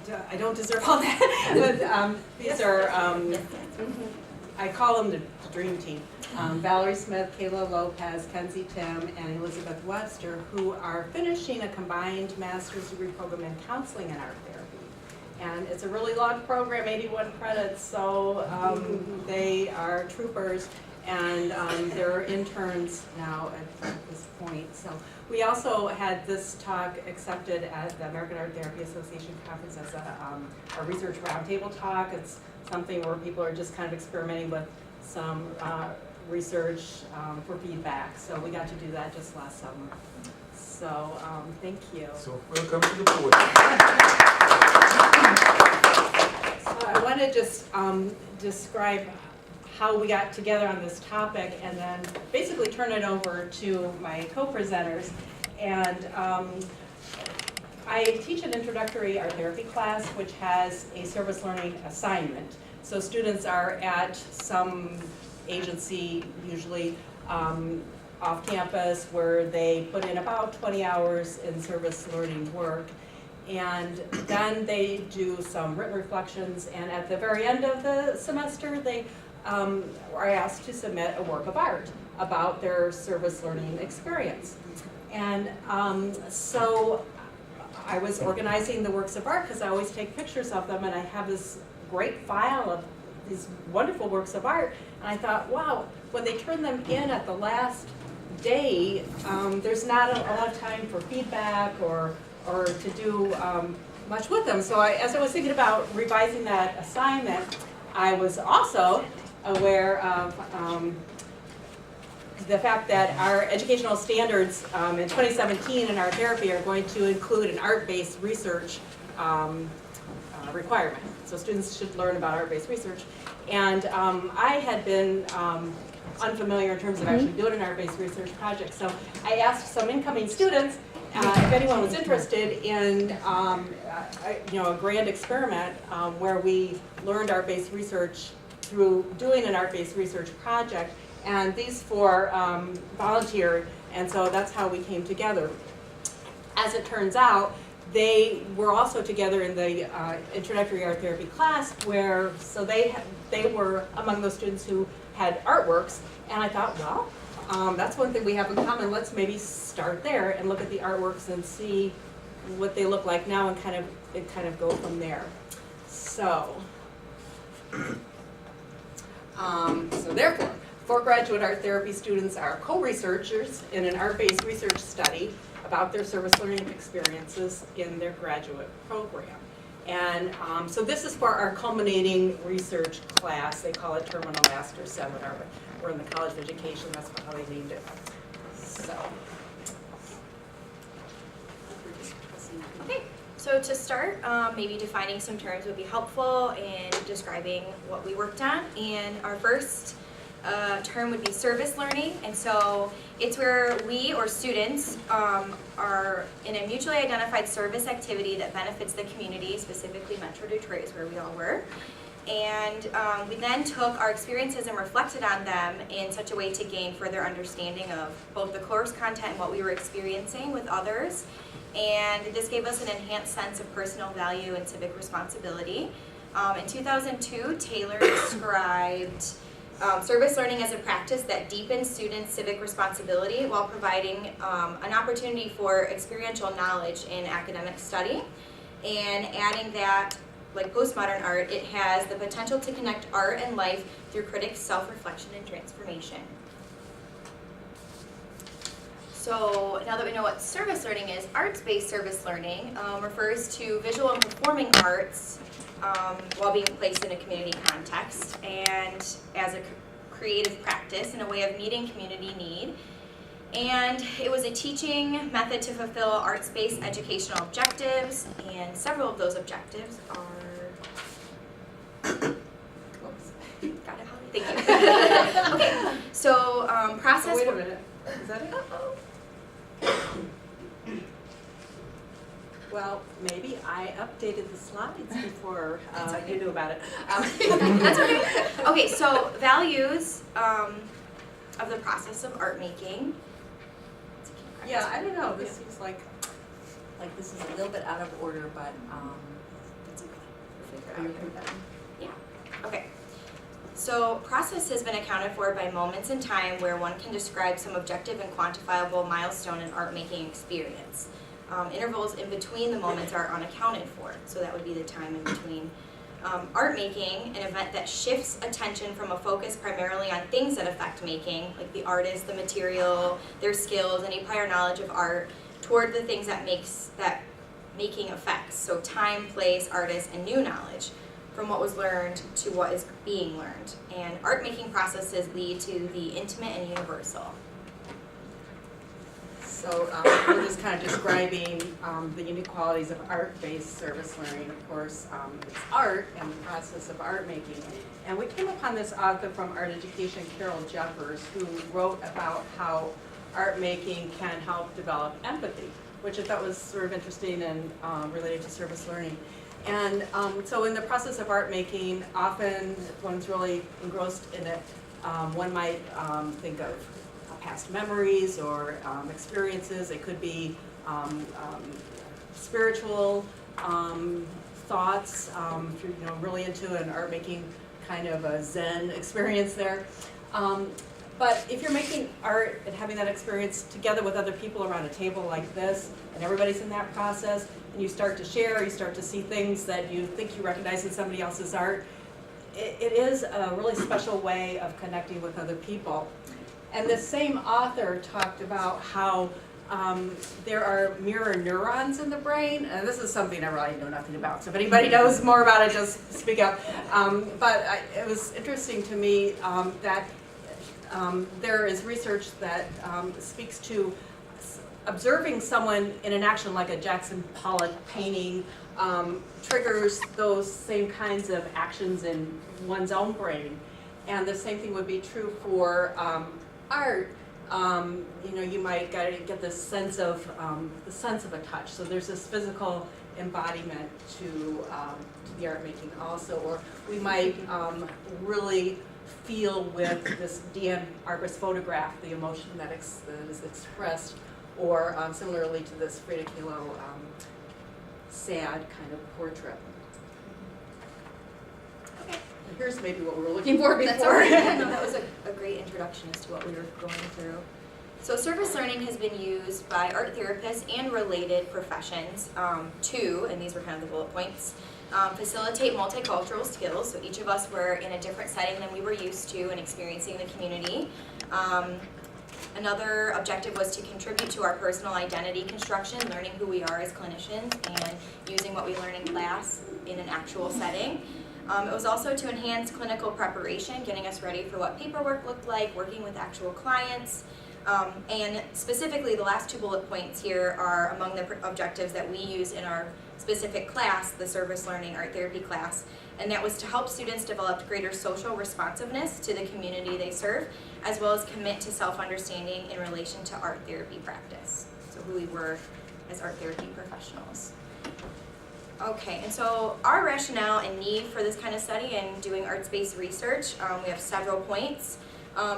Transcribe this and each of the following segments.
I don't deserve all that, but these are, I call them the dream team. Valerie Smith, Kayla Lopez, Kenzie Tim, and Elizabeth Webster, who are finishing a combined master's degree program in counseling and art therapy. And it's a really long program, 81 credits, so they are troopers, and they're interns now at this point. So we also had this talk accepted at the American Art Therapy Association conference as a research roundtable talk. It's something where people are just kind of experimenting with some research for feedback. So we got to do that just last summer. So thank you. So welcome to the board. So I want to just describe how we got together on this topic and then basically turn it over to my co-presenters. And I teach an introductory art therapy class which has a service learning assignment. So students are at some agency, usually off campus, where they put in about 20 hours in service learning work. And then they do some written reflections, and at the very end of the semester, they are asked to submit a work of art about their service learning experience. And so I was organizing the works of art because I always take pictures of them, and I have this great file of these wonderful works of art. And I thought, wow, when they turn them in at the last day, there's not a lot of time for feedback or to do much with them. So as I was thinking about revising that assignment, I was also aware of the fact that our educational standards in 2017 in art therapy are going to include an art-based research requirement. So students should learn about art-based research. And I had been unfamiliar in terms of actually doing an art-based research project. So I asked some incoming students if anyone was interested in a grand experiment where we learned art-based research through doing an art-based research project. And these four volunteered, and so that's how we came together. As it turns out, they were also together in the introductory art therapy class, where so they were among those students who had artworks, and I thought, well, that's one thing we have in common. Let's maybe start there and look at the artworks and see what they look like now, and kind of go from there. So, so therefore, 4 graduate art therapy students are co-researchers in an art-based research study about their service learning experiences in their graduate program. And so this is for our culminating research class. They call it Terminal Master Seminar, but we're in the College of Education, that's how they named it. So. Okay, so to start, maybe defining some terms would be helpful in describing what we worked on. And our first term would be service learning, and so it's where we or students are in a mutually identified service activity that benefits the community, specifically Metro Detroit is where we all were. And we then took our experiences and reflected on them in such a way to gain further understanding of both the course content and what we were experiencing with others. And this gave us an enhanced sense of personal value and civic responsibility. In 2002, Taylor described service learning as a practice that deepens students' civic responsibility while providing an opportunity for experiential knowledge in academic study. And adding that, like postmodern art, it has the potential to connect art and life through critics' self-reflection and transformation. So now that we know what service learning is, arts-based service learning refers to visual and performing arts while being placed in a community context and as a creative practice and a way of meeting community need. And it was a teaching method to fulfill arts-based educational objectives, and several of those objectives are... Oops. Got it, Holly? Thank you. Okay, so process... Oh, wait a minute. Is that it? Well, maybe I updated the slides before you knew about it. That's okay. Okay, so values of the process of art making. Yeah, I don't know. This seems like this is a little bit out of order, but That's Yeah, okay. So process has been accounted for by moments in time where one can describe some objective and quantifiable milestone in art making experience. Intervals in between the moments are unaccounted for, so that would be the time in between. Art making, an event that shifts attention from a focus primarily on things that affect making, like the artist, the material, their skills, any prior knowledge of art, toward the things that making affects, so time, place, artist, and new knowledge, from what was learned to what is being learned. And art making processes lead to the intimate and universal. So we're just kind of describing the unique qualities of art-based service learning. Of course, it's art and the process of art making. And we came upon this author from Art Education, Carol Jeffers, who wrote about how art making can help develop empathy, which I thought was sort of interesting and related to service learning. And so in the process of art making, often one's really engrossed in it. One might think of past memories or experiences. It could be spiritual thoughts, if you're really into an art making kind of a Zen experience there. But if you're making art and having that experience together with other people around a table like this, and everybody's in that process, and you start to share, you start to see things that you think you recognize in somebody else's art, it is a really special way of connecting with other people. And this same author talked about how there are mirror neurons in the brain, and this is something I really know nothing about, so if anybody knows more about it, just speak up. It was interesting to me that there is research that speaks to observing someone in an action like a Jackson Pollock painting triggers those same kinds of actions in one's own brain. And the same thing would be true for art. You might get this sense of a touch. So there's this physical embodiment to the art making also, or we might really feel with this D.M. Arbus photograph the emotion that is expressed, or similarly to this Frida Kahlo sad kind of portrait. Okay. And here's maybe what we were looking for before. That's all right. Yeah, no, that was a great introduction as to what we were going through. So service learning has been used by art therapists and related professions to, and these were kind of the bullet points, facilitate multicultural skills. So each of us were in a different setting than we were used to and experiencing the community. Another objective was to contribute to our personal identity construction, learning who we are as clinicians and using what we learn in class in an actual setting. It was also to enhance clinical preparation, getting us ready for what paperwork looked like, working with actual clients. And specifically, the last two bullet points here are among the objectives that we use in our specific class, the service learning art therapy class, and that was to help students develop greater social responsiveness to the community they serve, as well as commit to self-understanding in relation to art therapy practice, so who we were as art therapy professionals. Okay, and so our rationale and need for this kind of study and doing arts-based research, we have several points.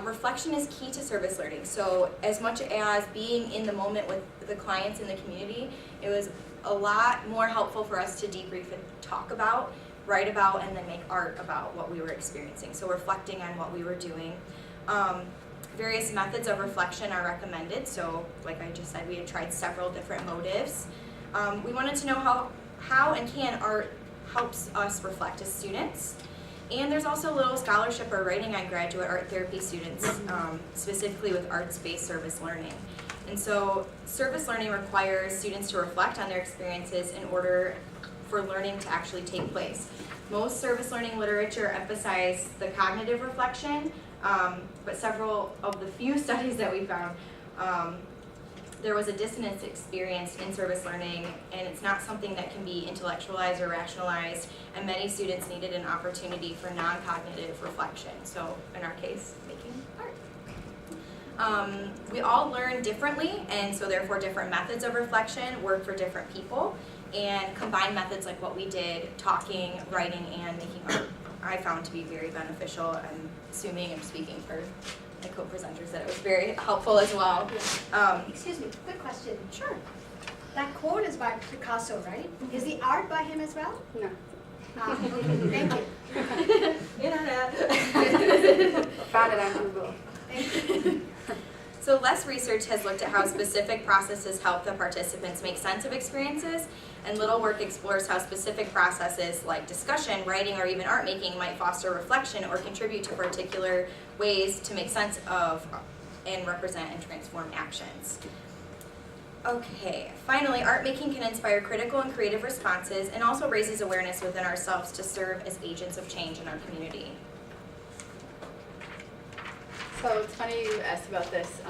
Reflection is key to service learning. So as much as being in the moment with the clients in the community, it was a lot more helpful for us to debrief and talk about, write about, and then make art about what we were experiencing. So reflecting on what we were doing. Various methods of reflection are recommended. So like I just said, we had tried several different motives. We wanted to know how and can art helps us reflect as students. And there's also a little scholarship or writing on graduate art therapy students, specifically with arts-based service learning. And so service learning requires students to reflect on their experiences in order for learning to actually take place. Most service learning literature emphasize the cognitive reflection, but several of the few studies that we found, there was a dissonance experienced in service learning, and it's not something that can be intellectualized or rationalized, and many students needed an opportunity for non-cognitive reflection, so in our case, making art. We all learn differently, and so therefore different methods of reflection work for different people, and combined methods like what we did, talking, writing, and making art, I found to be very beneficial. I'm assuming I'm speaking for my co-presenters that it was very helpful as well. Excuse me, quick question. Sure. That quote is by Picasso, right? Is the art by him as well? No. Thank you. Internet. Found it on Google. So less research has looked at how specific processes help the participants make sense of experiences, and little work explores how specific processes like discussion, writing, or even art making might foster reflection or contribute to particular ways to make sense of and represent and transform actions. Okay, finally, art making can inspire critical and creative responses and also raises awareness within ourselves to serve as agents of change in our community. So it's funny you asked about this.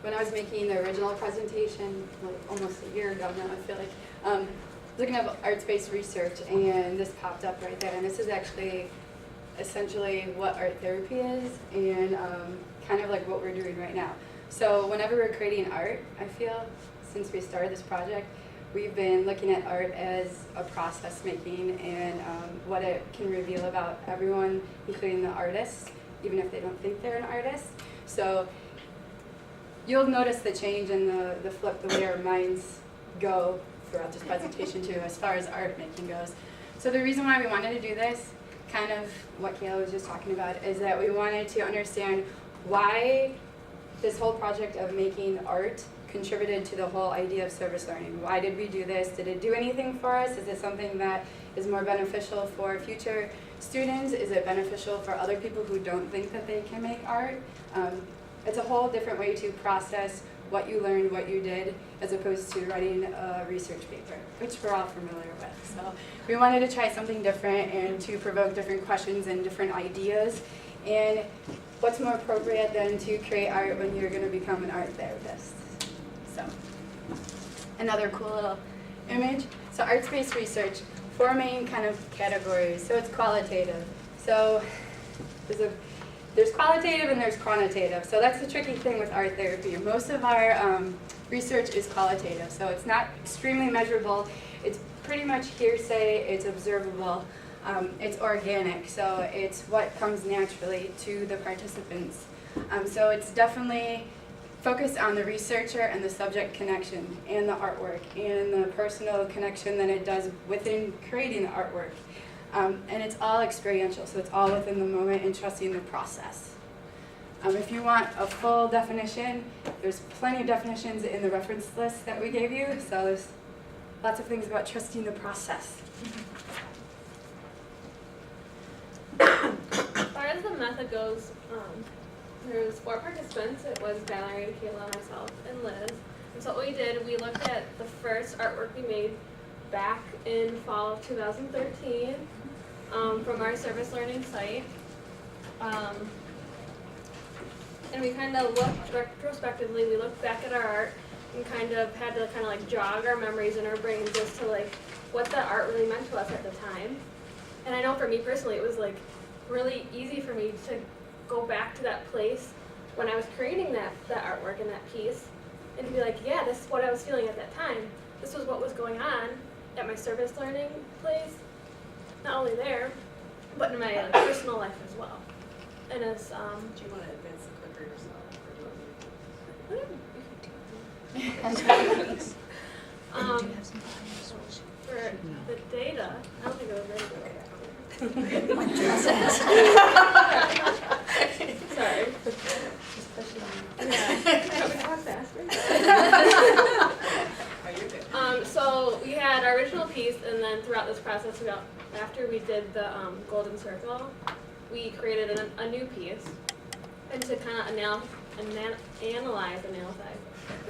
When I was making the original presentation, like almost a year ago now, I feel like, looking at arts-based research, and this popped up right there. And this is actually essentially what art therapy is, and kind of like what we're doing right now. So whenever we're creating art, I feel, since we started this project, we've been looking at art as a process making and what it can reveal about everyone, including the artist, even if they don't think they're an artist. So you'll notice the change in the flip, the way our minds go throughout this presentation too, as far as art making goes. So the reason why we wanted to do this, kind of what Kayla was just talking about, is that we wanted to understand why this whole project of making art contributed to the whole idea of service learning. Why did we do this? Did it do anything for us? Is it something that is more beneficial for future students? Is it beneficial for other people who don't think that they can make art? It's a whole different way to process what you learned, what you did, as opposed to writing a research paper, which we're all familiar with. So we wanted to try something different and to provoke different questions and different ideas. And what's more appropriate than to create art when you're going to become an art therapist? So another cool little image. So arts-based research, 4 main kind of categories. So it's qualitative. So there's qualitative and there's quantitative. So that's the tricky thing with art therapy. Most of our research is qualitative. So it's not extremely measurable. It's pretty much hearsay. It's observable. It's organic. So it's what comes naturally to the participants. So it's definitely focused on the researcher and the subject connection and the artwork and the personal connection that it does within creating the artwork. And it's all experiential, so it's all within the moment and trusting the process. If you want a full definition, there's plenty of definitions in the reference list that we gave you, so there's lots of things about trusting the process. As far as the method goes, there was 4 participants. It was Valerie, Kayla, myself, and Liz. And so what we did, we looked at the first artwork we made back in fall of 2013 from our service learning site. And we kind of looked retrospectively, we looked back at our art and kind of had to kind of like jog our memories in our brains as to like what that art really meant to us at the time. And I know for me personally, it was like really easy for me to go back to that place when I was creating that artwork and that piece and to be like, yeah, this is what I was feeling at that time. This was what was going on at my service learning place, not only there, but in my personal life as well. And as Do you want to advance the clicker yourself, or do you want me for the data, I don't think it was ready to Sorry. So we had our original piece, and then throughout this process, after we did the golden circle, we created a new piece, and to kind of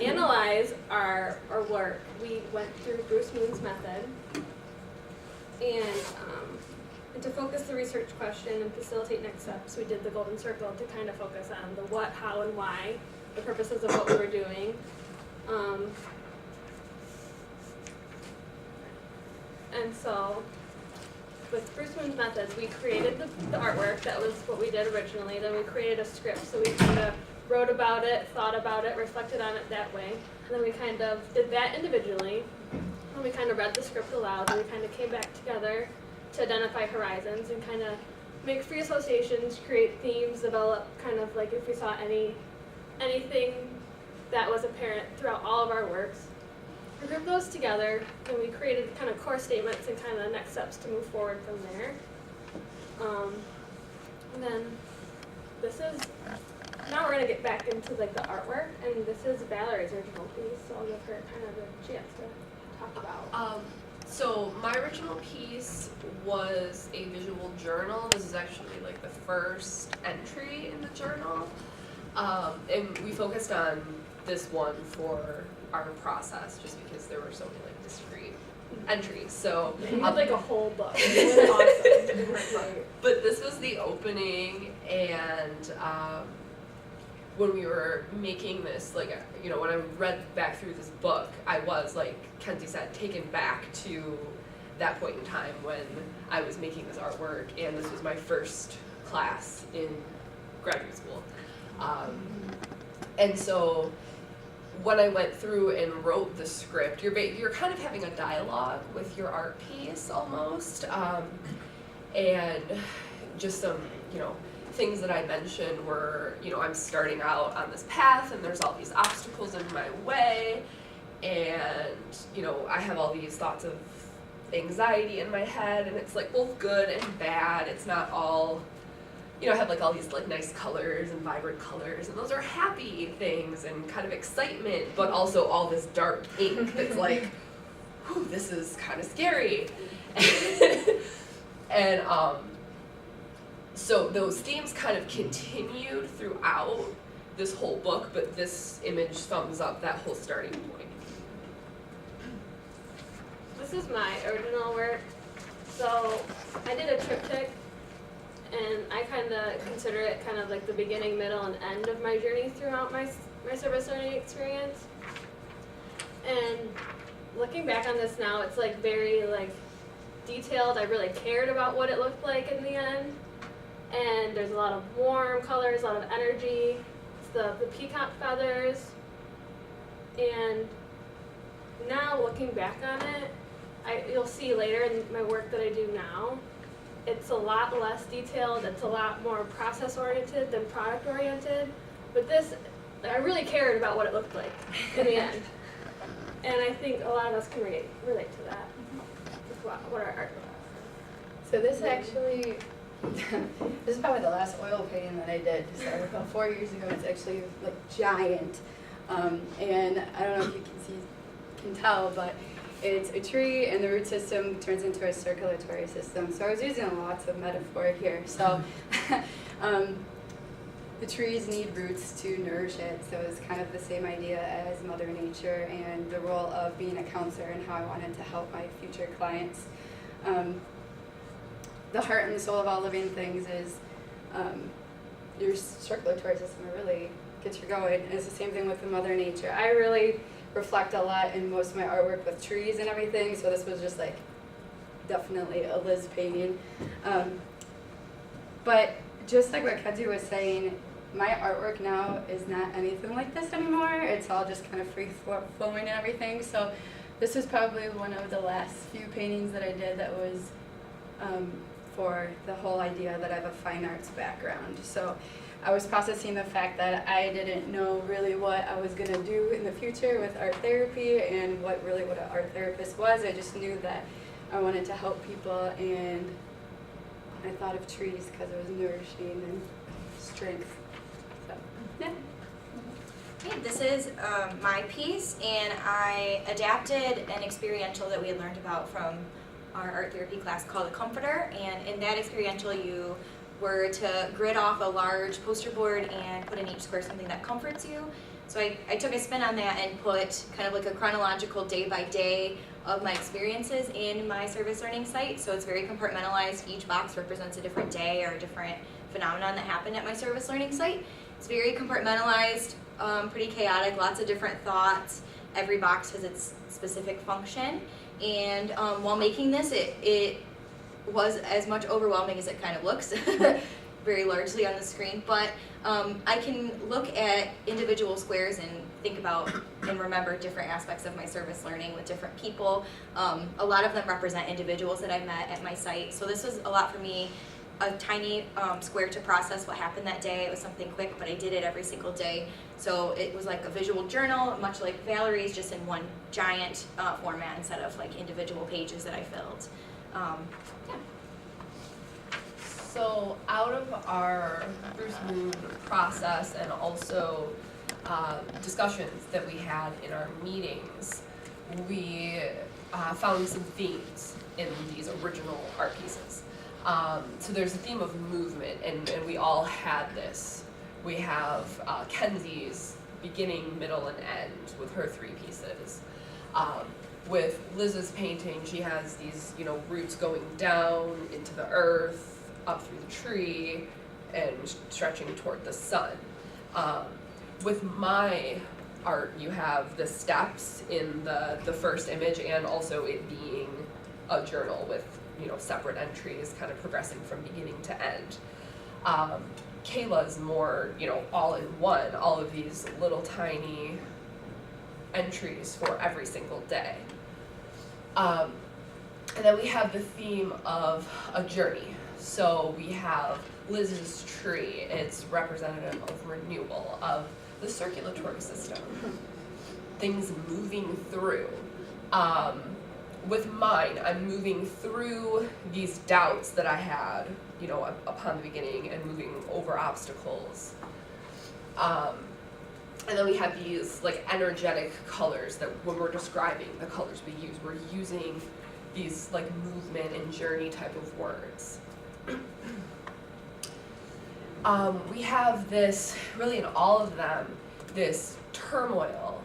analyze our work, we went through Bruce Moon's method, and to focus the research question and facilitate next steps, we did the golden circle to kind of focus on the what, how, and why, the purposes of what we were doing. And so, with Bruce Moon's methods, we created the artwork. That was what we did originally. Then we created a script, so we kind of wrote about it, thought about it, reflected on it that way. And then we kind of did that individually. And we kind of read the script aloud, and we kind of came back together to identify horizons and kind of make free associations, create themes, develop kind of like if we saw anything that was apparent throughout all of our works. we grouped those together and we created kind of core statements and kind of next steps to move forward from there. And then this is, now we're going to get back into like the artwork, and this is Valerie's original piece, so I'll give her kind of a chance to talk about. So my original piece was a visual journal. This is actually like the first entry in the journal. And we focused on this one for our process just because there were so many like discrete entries. So You had like a whole book. It was awesome. but this was the opening, and when we were making this, like, you know, when I read back through this book, I was, like Kenzie said, taken back to that point in time when I was making this artwork, and this was my first class in graduate school. And so when I went through and wrote the script, you're kind of having a dialogue with your art piece almost, and just some, you know, things that I mentioned were, you know, I'm starting out on this path and there's all these obstacles in my way, and, you know, I have all these thoughts of anxiety in my head, and it's like both good and bad. It's not all, you know, I have like all these like nice colors and vibrant colors, and those are happy things and kind of excitement, but also all this dark ink that's like, whew, this is kind of scary. And so those themes kind of continued throughout this whole book, but this image sums up that whole starting point. This is my original work. So I did a triptych, and I kind of consider it kind of like the beginning, middle, and end of my journey throughout my service learning experience. And looking back on this now, it's like very like detailed. I really cared about what it looked like in the end. And there's a lot of warm colors, a lot of energy. It's the peacock feathers. And now looking back on it, you'll see later in my work that I do now, it's a lot less detailed, it's a lot more process-oriented than product-oriented. But this, I really cared about what it looked like in the end. And I think a lot of us can relate to that, with what our art was. So this actually, this is probably the last oil painting that I did. So about 4 years ago, it's actually like giant. And I don't know if you can tell, but it's a tree, and the root system turns into a circulatory system. So I was using lots of metaphor here. So the trees need roots to nourish it. So it's kind of the same idea as Mother Nature and the role of being a counselor and how I wanted to help my future clients. The heart and the soul of all living things is your circulatory system. It really gets you going. And it's the same thing with the Mother Nature. I really reflect a lot in most of my artwork with trees and everything, so this was just like definitely a Liz painting. But just like what Kenzie was saying, my artwork now is not anything like this anymore. It's all just kind of free flowing and everything. So this is probably one of the last few paintings that I did that was for the whole idea that I have a fine arts background. So I was processing the fact that I didn't know really what I was going to do in the future with art therapy and what an art therapist was. I just knew that I wanted to help people, and I thought of trees because it was nourishing and strength. So, yeah. Okay, this is my piece, and I adapted an experiential that we had learned about from our art therapy class called The Comforter, and in that experiential you were to grid off a large poster board and put in each square something that comforts you. So I took a spin on that and put kind of like a chronological day by day of my experiences in my service learning site. So it's very compartmentalized. Each box represents a different day or a different phenomenon that happened at my service learning site. It's very compartmentalized, pretty chaotic, lots of different thoughts. Every box has its specific function. And while making this, it was as much overwhelming as it kind of looks, very largely on the screen, but I can look at individual squares and think about and remember different aspects of my service learning with different people. A lot of them represent individuals that I met at my site, so this was a lot for me a tiny square to process what happened that day. It was something quick, but I did it every single day. So it was like a visual journal, much like Valerie's, just in one giant format instead of like individual pages that I filled. Yeah. So out of our Bruce Moon process and also discussions that we had in our meetings, we found some themes in these original art pieces. So there's a theme of movement, and we all had this. We have Kenzie's beginning, middle, and end with her 3 pieces. With Liz's painting, she has these, roots going down into the earth, up through the tree, and stretching toward the sun. With my art, you have the steps in the first image, and also it being a journal with separate entries kind of progressing from beginning to end. Kayla's more all in one, all of these little tiny entries for every single day. And then we have the theme of a journey. So we have Liz's tree. It's representative of renewal, of the circulatory system, things moving through. With mine, I'm moving through these doubts that I had, upon the beginning, and moving over obstacles. And then we have these like energetic colors that when we're describing the colors we use, we're using these like movement and journey type of words. We have this, really in all of them, this turmoil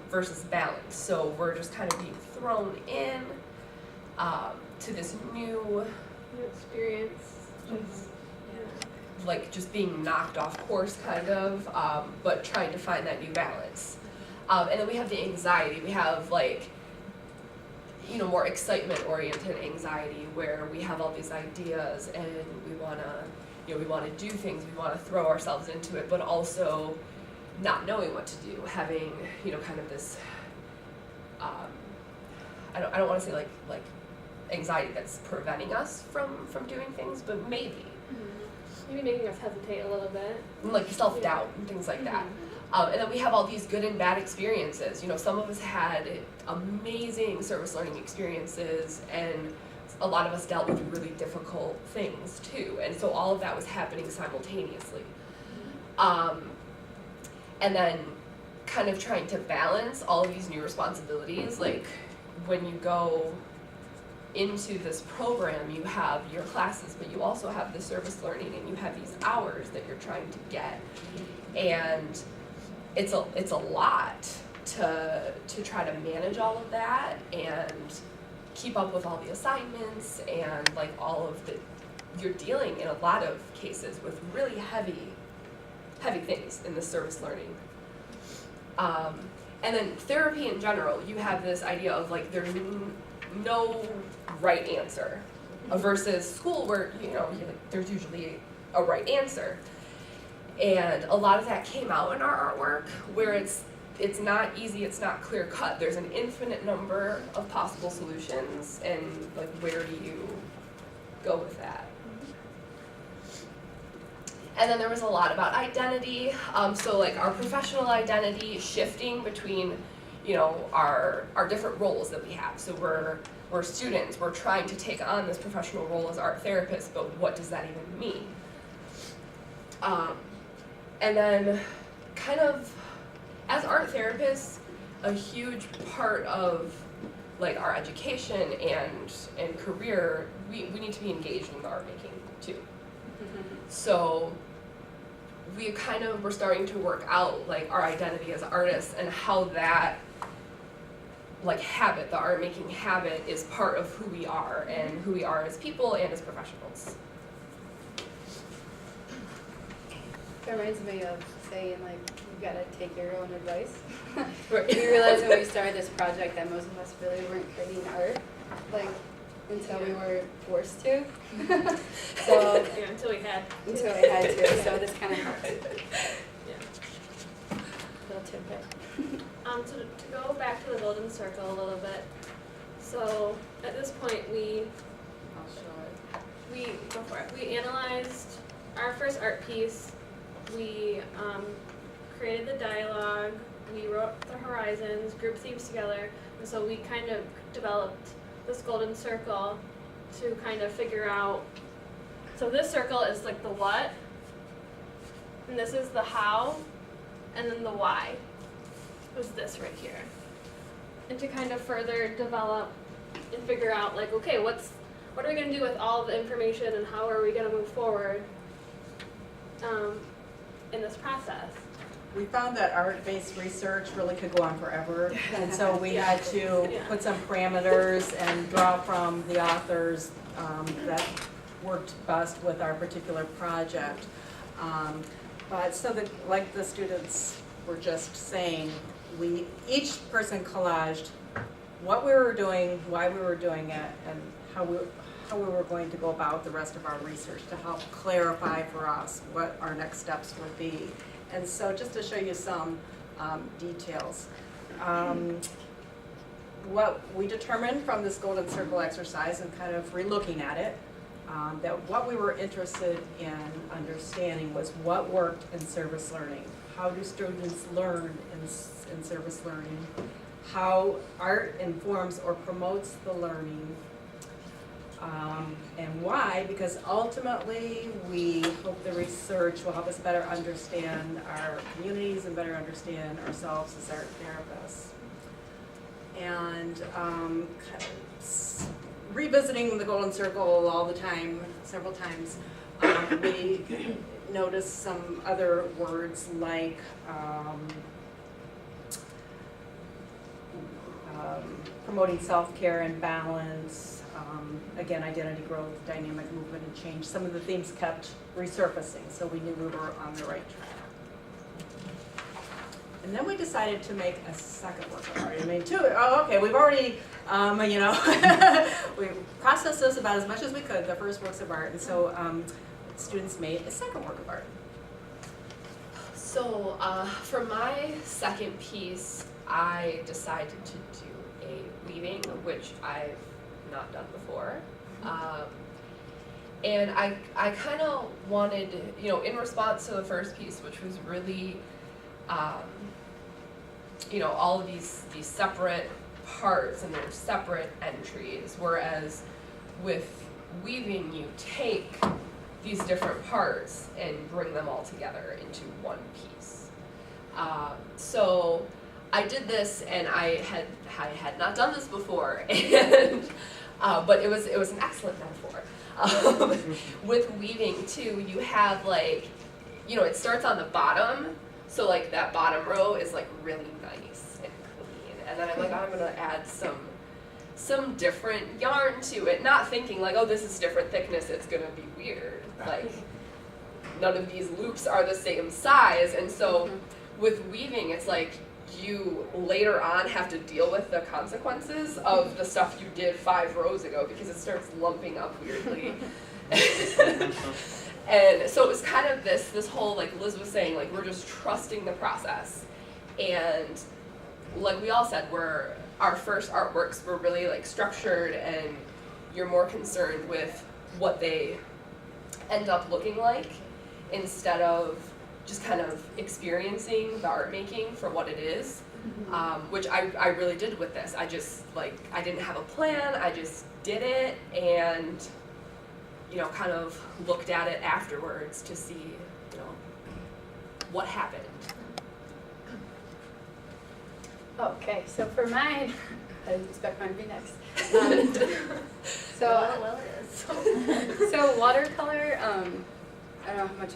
versus balance. So we're just kind of being thrown in to this new experience. Like just being knocked off course kind of, but trying to find that new balance. And then we have the anxiety. We have like, more excitement-oriented anxiety where we have all these ideas and we wanna do things, we wanna throw ourselves into it, but also not knowing what to do, having, kind of this, I don't wanna say like anxiety that's preventing us from doing things, but maybe. Maybe making us hesitate a little bit. Like self-doubt and things like that. And then we have all these good and bad experiences. Some of us had amazing service learning experiences, and a lot of us dealt with really difficult things too. And so all of that was happening simultaneously. And then kind of trying to balance all of these new responsibilities. Like when you go into this program, you have your classes, but you also have the service learning, and you have these hours that you're trying to get. And it's a lot to try to manage all of that and keep up with all the assignments and like all of the, you're dealing in a lot of cases with really heavy things in the service learning. And then therapy in general, you have this idea of like there's no right answer versus school where there's usually a right answer. And a lot of that came out in our artwork where it's not easy, it's not clear cut. There's an infinite number of possible solutions, and like where do you go with that? And then there was a lot about identity. So like our professional identity shifting between, our different roles that we have. So we're students, we're trying to take on this professional role as art therapists, but what does that even mean? And then kind of, as art therapists, a huge part of like our education and career, we need to be engaged in the art making too. So we're starting to work out like our identity as artists and how that like habit, the art making habit, is part of who we are and who we are as people and as professionals. It reminds me of saying like you gotta take your own advice. Right. We realized when we started this project that most of us really weren't creating art, like until we were forced to. So Until we had. to. So this kind of helps. Yeah. Little tidbit. So to go back to the golden circle a little bit. So at this point we go for it. We analyzed our first art piece. We created the dialogue. We wrote the horizons, group themes together, and so we kind of developed this golden circle to kind of figure out. So this circle is like the what, and this is the how, and then the why was this right here. And to kind of further develop and figure out like, okay, what are we going to do with all of the information and how are we going to move forward in this process? We found that art-based research really could go on forever, and so we had to put some parameters and draw from the authors that worked best with our particular project. But so that, like the students were just saying, each person collaged what we were doing, why we were doing it, and how we were going to go about the rest of our research to help clarify for us what our next steps would be. And so just to show you some details, what we determined from this golden circle exercise and kind of re-looking at it, that what we were interested in understanding was what worked in service learning. How do students learn in service learning? How art informs or promotes the learning. And why? Because ultimately we hope the research will help us better understand our communities and better understand ourselves as art therapists. And revisiting the golden circle all the time, several times, we noticed some other words like promoting self-care and balance, again, identity growth, dynamic movement and change. Some of the themes kept resurfacing, so we knew we were on the right track. And then we decided to make a second work of art. I mean, okay, we've already, we processed this about as much as we could, the first works of art, and so students made a second work of art. So for my second piece, I decided to do a weaving, which I've not done before. And I kind of wanted, in response to the first piece, which was really, all of these separate parts and their separate entries, whereas with weaving, you take these different parts and bring them all together into one piece. So I did this, and I had not done this before, and but it was an excellent metaphor. With weaving too, you have it starts on the bottom, so that bottom row is really nice and clean, and then I'm gonna add some different yarn to it, not thinking oh, this is different thickness, it's gonna be weird. None of these loops are the same size, and so with weaving, it's you later on have to deal with the consequences of the stuff you did 5 rows ago because it starts lumping up weirdly. And so it was kind of this whole, Liz was saying, we're just trusting the process. And like we all said, our first artworks were really structured, and you're more concerned with what they end up looking like instead of just kind of experiencing the art making for what it is, which I really did with this. I just, I didn't have a plan, I just did it, and, kind of looked at it afterwards to see, what happened. Okay, so for mine, I didn't expect mine to be next. Well, it is. So watercolor, I don't know how much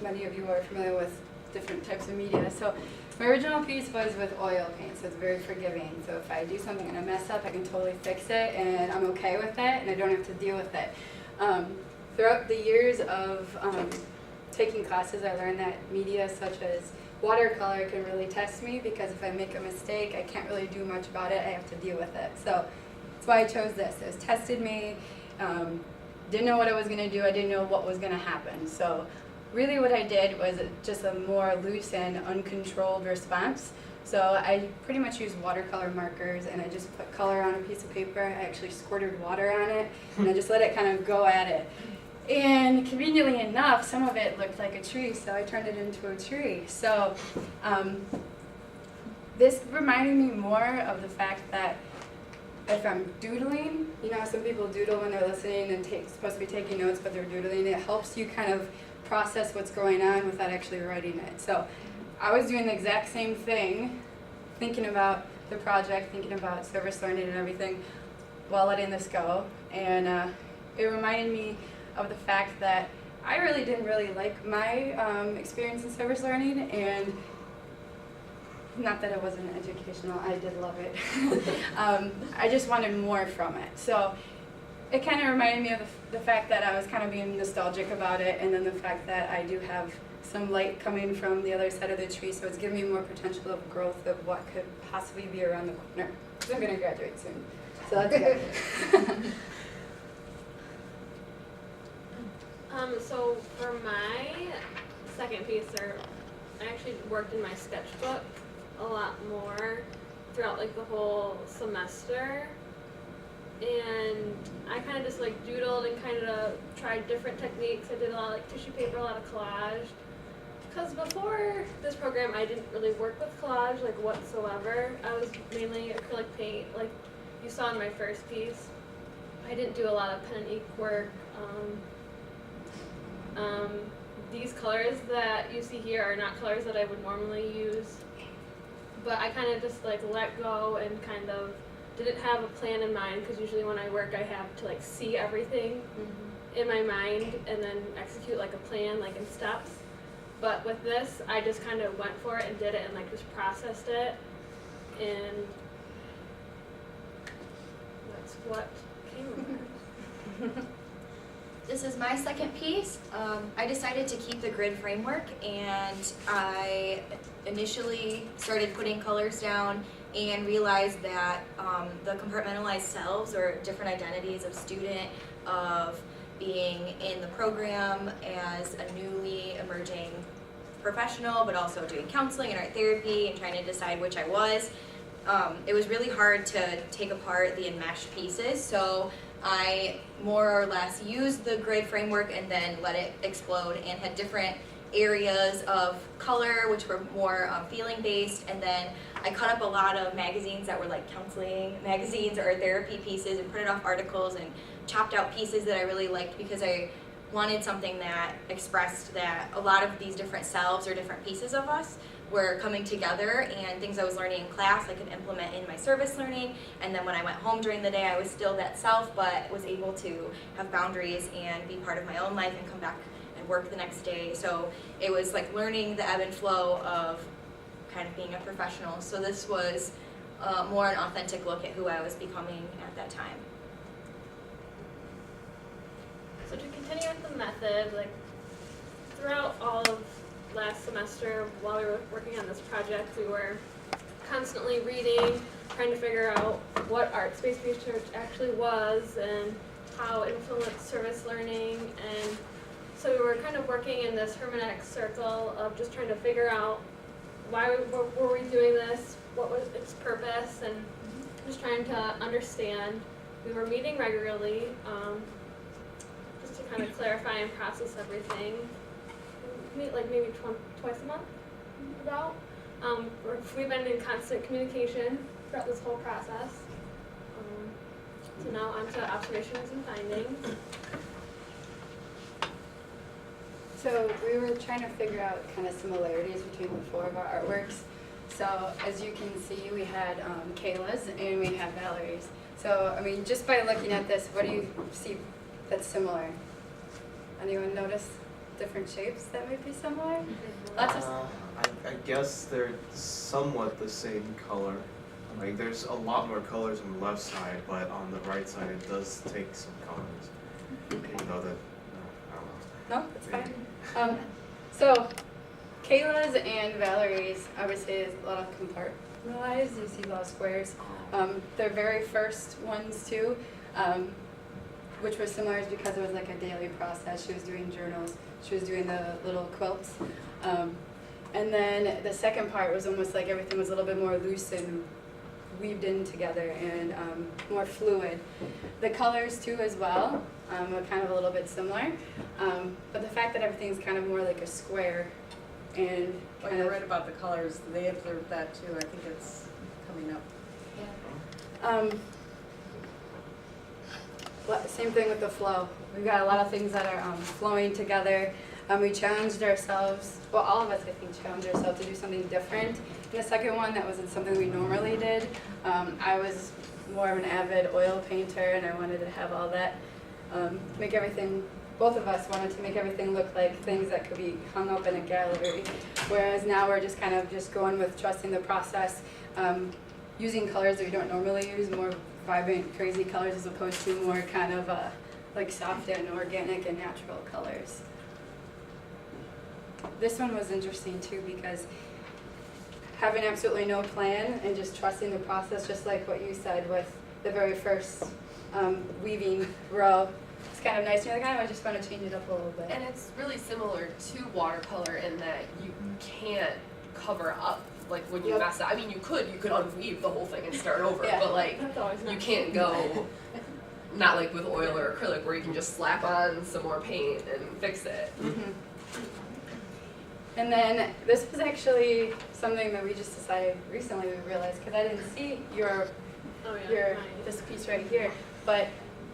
many of you are familiar with different types of media. So my original piece was with oil paint, so it's very forgiving. So if I do something and I mess up, I can totally fix it, and I'm okay with it, and I don't have to deal with it. Throughout the years of taking classes, I learned that media such as watercolor can really test me, because if I make a mistake, I can't really do much about it. I have to deal with it. So that's why I chose this. It tested me. Didn't know what I was going to do. I didn't know what was going to happen. So really what I did was just a more loose and uncontrolled response. So I pretty much used watercolor markers, and I just put color on a piece of paper. I actually squirted water on it, and I just let it kind of go at it. And conveniently enough, some of it looked like a tree, so I turned it into a tree. So this reminded me more of the fact that if I'm doodling, you know, some people doodle when they're listening and supposed to be taking notes, but they're doodling. It helps you kind of process what's going on without actually writing it. So I was doing the exact same thing, thinking about the project, thinking about service learning and everything, while letting this go. And it reminded me of the fact that I really didn't like my experience in service learning, and not that it wasn't educational, I did love it. I just wanted more from it. So it kind of reminded me of the fact that I was kind of being nostalgic about it, and then the fact that I do have some light coming from the other side of the tree, so it's giving me more potential of growth of what could possibly be around the corner. Because I'm going to graduate soon. So that's good. So for my second piece, I actually worked in my sketchbook a lot more throughout like the whole semester, and I kind of just like doodled and kind of tried different techniques. I did a lot of like tissue paper, a lot of collage, because before this program I didn't really work with collage like whatsoever. I was mainly acrylic paint, like you saw in my first piece. I didn't do a lot of pen and ink work. These colors that you see here are not colors that I would normally use, but I kind of just like let go and kind of didn't have a plan in mind, because usually when I work I have to like see everything in my mind and then execute like a plan like in steps. But with this I just kind of went for it and did it and like just processed it, and that's what came of it. This is my second piece. I decided to keep the grid framework, and I initially started putting colors down and realized that the compartmentalized selves, or different identities of student, of being in the program as a newly emerging professional, but also doing counseling and art therapy and trying to decide which I was. It was really hard to take apart the enmeshed pieces, so I more or less used the grid framework and then let it explode, and had different areas of color which were more feeling based, and then I cut up a lot of magazines that were like counseling magazines or therapy pieces and printed off articles and chopped out pieces that I really liked, because I wanted something that expressed that a lot of these different selves or different pieces of us were coming together, and things I was learning in class I could implement in my service learning, and then when I went home during the day I was still that self, but was able to have boundaries and be part of my own life and come back and work the next day. So it was like learning the ebb and flow of kind of being a professional. So this was more an authentic look at who I was becoming at that time. So to continue with the method, like throughout all of last semester while we were working on this project, we were constantly reading, trying to figure out what arts-based research actually was and how it influenced service learning. And so we were kind of working in this hermeneutic circle of just trying to figure out why were we doing this, what was its purpose, and just trying to understand. We were meeting regularly, just to kind of clarify and process everything. Meet like maybe twice a month, about. We've been in constant communication throughout this whole process. So now on to observations and findings. So we were trying to figure out kind of similarities between the four of our artworks. So as you can see, we had Kayla's and we have Valerie's. So I mean, just by looking at this, what do you see that's similar? Anyone notice different shapes that might be similar? Lots of. I guess they're somewhat the same color. Like there's a lot more colors on the left side, but on the right side it does take some colors. Even though that, I don't know. No, that's fine. So Kayla's and Valerie's, obviously, is a lot of compartmentalized. You see a lot of squares. Their very first ones too, which were similar, is because it was like a daily process. She was doing journals. She was doing the little quilts. And then the second part was almost like everything was a little bit more loose and weaved in together and more fluid. The colors too as well. are kind of a little bit similar. But the fact that everything's kind of more like a square and Well, kind you're of, right about the colors, they observed that too, I think it's coming up. same thing with the flow. We've got a lot of things that are flowing together. We challenged ourselves, well, all of us, I think, challenged ourselves to do something different. And the second one, that wasn't something we normally did. I was more of an avid oil painter, and I wanted to have all that, make everything, both of us wanted to make everything look like things that could be hung up in a gallery. Whereas now we're just kind of just going with trusting the process, using colors that we don't normally use, more vibrant, crazy colors as opposed to more kind of like soft and organic and natural colors. This one was interesting too because having absolutely no plan and just trusting the process, just like what you said with the very first weaving row. It's kind of nice. You're like, I just want to change it up a little bit. And it's really similar to watercolor in that you can't cover up like when you Yep. mess up. I mean, you could unweave the whole thing and start over, Yeah. but like That's always you nice. can't go, not like with oil or acrylic where you can just slap on some more paint and fix it. Mhm. And then this was actually something that we just decided recently. We realized because I didn't see your Oh, yeah. Nice. this piece right here, but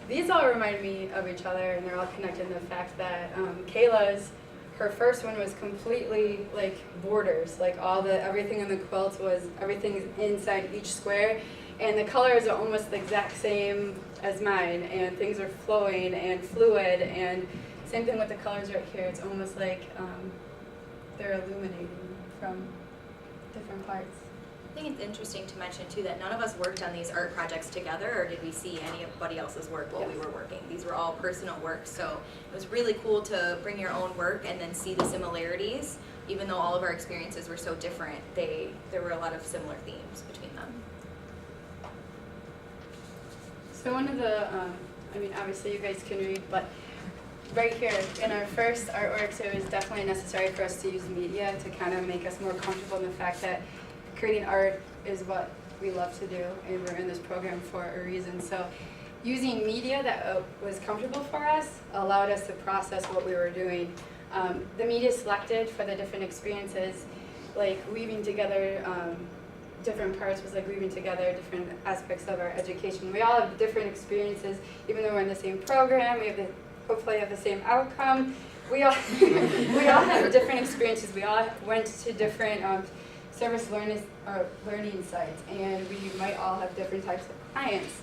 these all remind me of each other, and they're all connected in the fact that Kayla's, her first one was completely like borders, like everything in the quilt was everything's inside each square, and the colors are almost the exact same as mine, and things are flowing and fluid, and same thing with the colors right here. It's almost like they're illuminating from different parts. I think it's interesting to mention too that none of us worked on these art projects together, or did we see anybody else's work while we Yes. were working. These were all personal works, so it was really cool to bring your own work and then see the similarities. Even though all of our experiences were so different, there were a lot of similar themes between them. So one of the, I mean, obviously you guys can read, but right here in our first artworks, it was definitely necessary for us to use media to kind of make us more comfortable in the fact that creating art is what we love to do, and we're in this program for a reason. So using media that was comfortable for us allowed us to process what we were doing. The media selected for the different experiences, like weaving together different parts, was like weaving together different aspects of our education. We all have different experiences, even though we're in the same program, we have hopefully have the same outcome. We all we all have different experiences. We all went to different service learning sites, and we might all have different types of clients.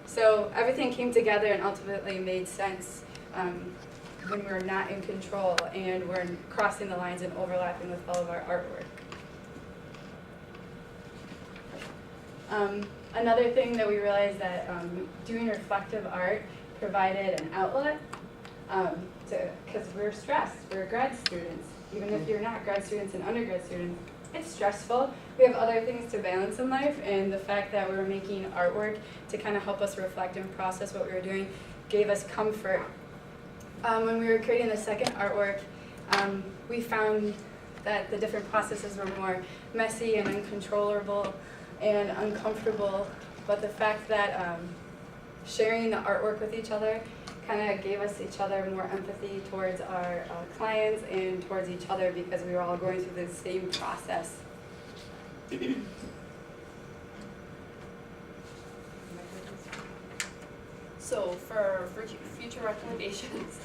So everything came together and ultimately made sense when we're not in control and we're crossing the lines and overlapping with all of our artwork. Another thing that we realized that doing reflective art provided an outlet because we're stressed. We're grad students. Even if you're not grad students and undergrad students, it's stressful. We have other things to balance in life, and the fact that we were making artwork to kind of help us reflect and process what we were doing gave us comfort. When we were creating the second artwork, we found that the different processes were more messy and uncontrollable and uncomfortable, but the fact that sharing the artwork with each other kind of gave us each other more empathy towards our clients and towards each other because we were all going through the same process. So for future recommendations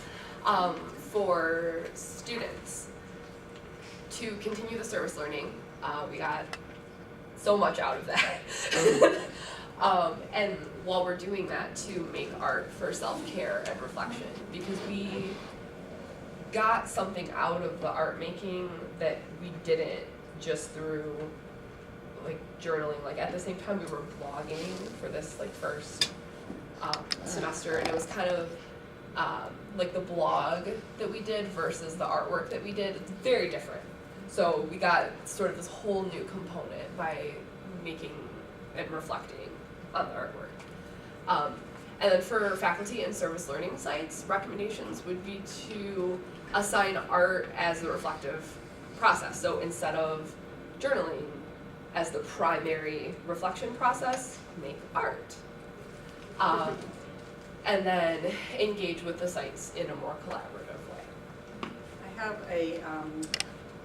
for students to continue the service learning, we got so much out of that. And while we're doing that, to make art for self-care and reflection, because we got something out of the art making that we didn't just through like journaling. Like at the same time we were blogging for this like first semester, and it was kind of like the blog that we did versus the artwork that we did. It's very different. So we got sort of this whole new component by making and reflecting on the artwork. And then for faculty and service learning sites, recommendations would be to assign art as the reflective process. So instead of journaling as the primary reflection process, make art. and then engage with the sites in a more collaborative way. I have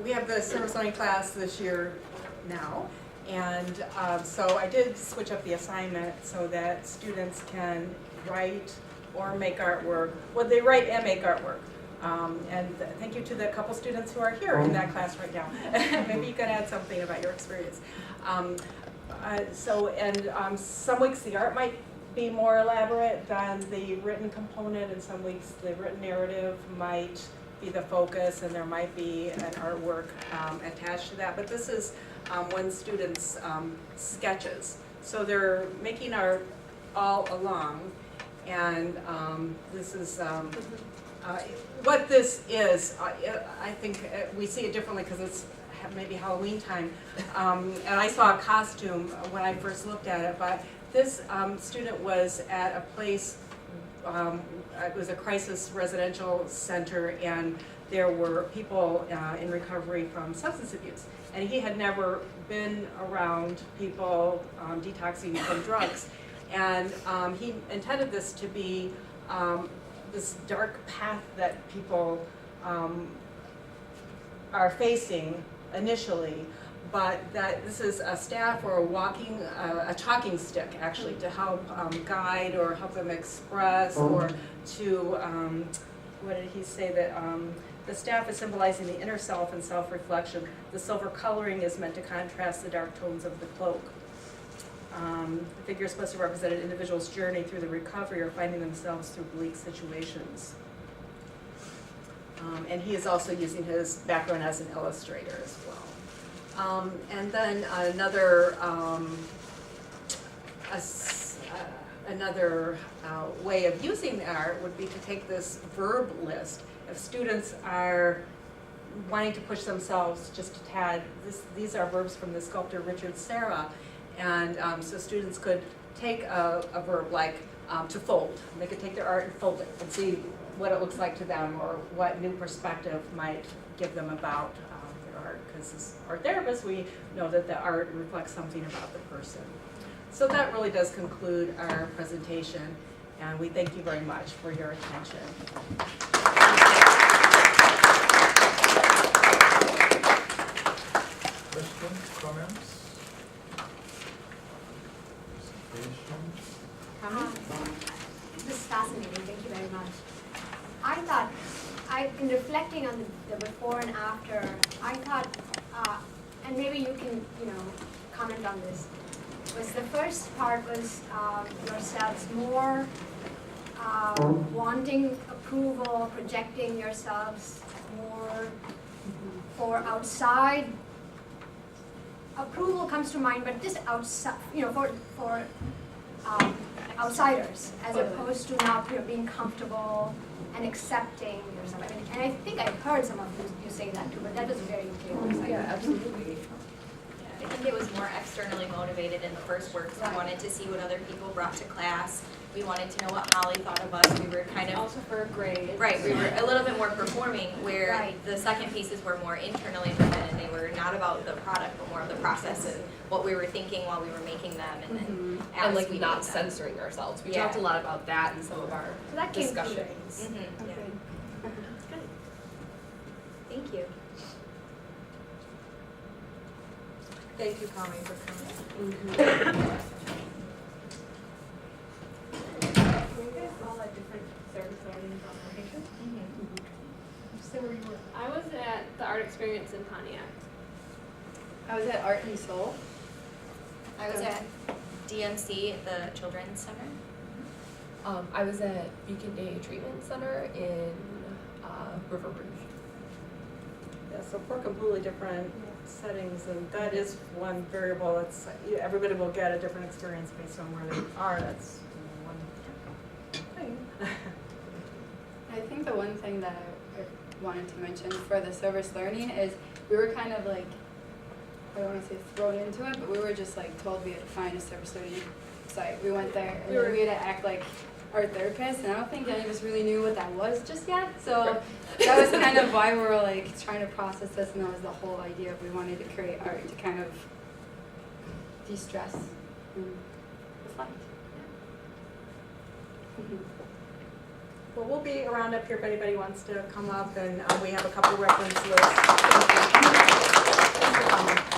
we have the service learning class this year now, and so I did switch up the assignment so that students can write or make artwork. Well, they write and make artwork. And thank you to the couple students who are here in that class right now. Maybe you can add something about your experience. Some weeks the art might be more elaborate than the written component, and some weeks the written narrative might be the focus, and there might be an artwork attached to that. But this is one student's sketches. So they're making art all along, and this is what this is. I think we see it differently because it's maybe Halloween time, and I saw a costume when I first looked at it, but this student was at a place, it was a crisis residential center, and there were people in recovery from substance abuse, and he had never been around people detoxing from drugs, and he intended this to be this dark path that people are facing initially, but that this is a staff or a talking stick actually to help guide or help them express, or to, what did he say, that the staff is symbolizing the inner self and self-reflection. The silver coloring is meant to contrast the dark tones of the cloak. The figure is supposed to represent an individual's journey through the recovery or finding themselves through bleak situations. And he is also using his background as an illustrator as well. And then another way of using art would be to take this verb list. If students are wanting to push themselves just a tad, these are verbs from the sculptor Richard Serra. And so students could take a verb like to fold. They could take their art and fold it and see what it looks like to them, or what new perspective might give them about their art. Because as art therapists, we know that the art reflects something about the person. So that really does conclude our presentation, and we thank you very much for your attention. Questions, comments? This is fascinating, thank you very much. I thought, in reflecting on the before and after, I thought, and maybe you can, comment on this, was the first part was yourselves more wanting approval, projecting yourselves more for outside. Approval comes to mind, but just outside, for outsiders, as opposed to now being comfortable and accepting yourself. And I think I heard some of you say that too, but that was very clear. Yeah, absolutely. Yeah, I think it was more externally motivated in the first work. So we wanted to see what other people brought to class. We wanted to know what Holly thought of us. We were kind of Also for a grade. right. We were a little bit more performing, where Right. the second pieces were more internally driven, and they were not about the product, but more of the process and what we were thinking while we were making them, and then as And like we not made them. censoring ourselves. We Yeah. talked a lot about that in some of our So that came through. discussions. Mhm, yeah. That's good. Thank you. Thank you, Connie, for coming. You guys all at different service learning locations? So where you were? I was at the art experience in Pontiac. I was at Art and Soul. I was at DMC at the Children's Center. I was at Beacon Day Treatment Center in River Rouge. Yeah, so four completely different settings, and that is one variable. It's everybody will get a different experience based on where they are. That's one thing. I think the one thing that I wanted to mention for the service learning is we were kind of like, I don't want to say thrown into it, but we were just like told we had to find a service learning site. We went there and we had to act like our therapists, and I don't think any of us really knew what that was just yet. So that was kind of why we were like trying to process this, and that was the whole idea of we wanted to create art to kind of de-stress and reflect. Well, we'll be around up here if anybody wants to come up, and we have a couple reference lists. Thank you. Thanks for coming.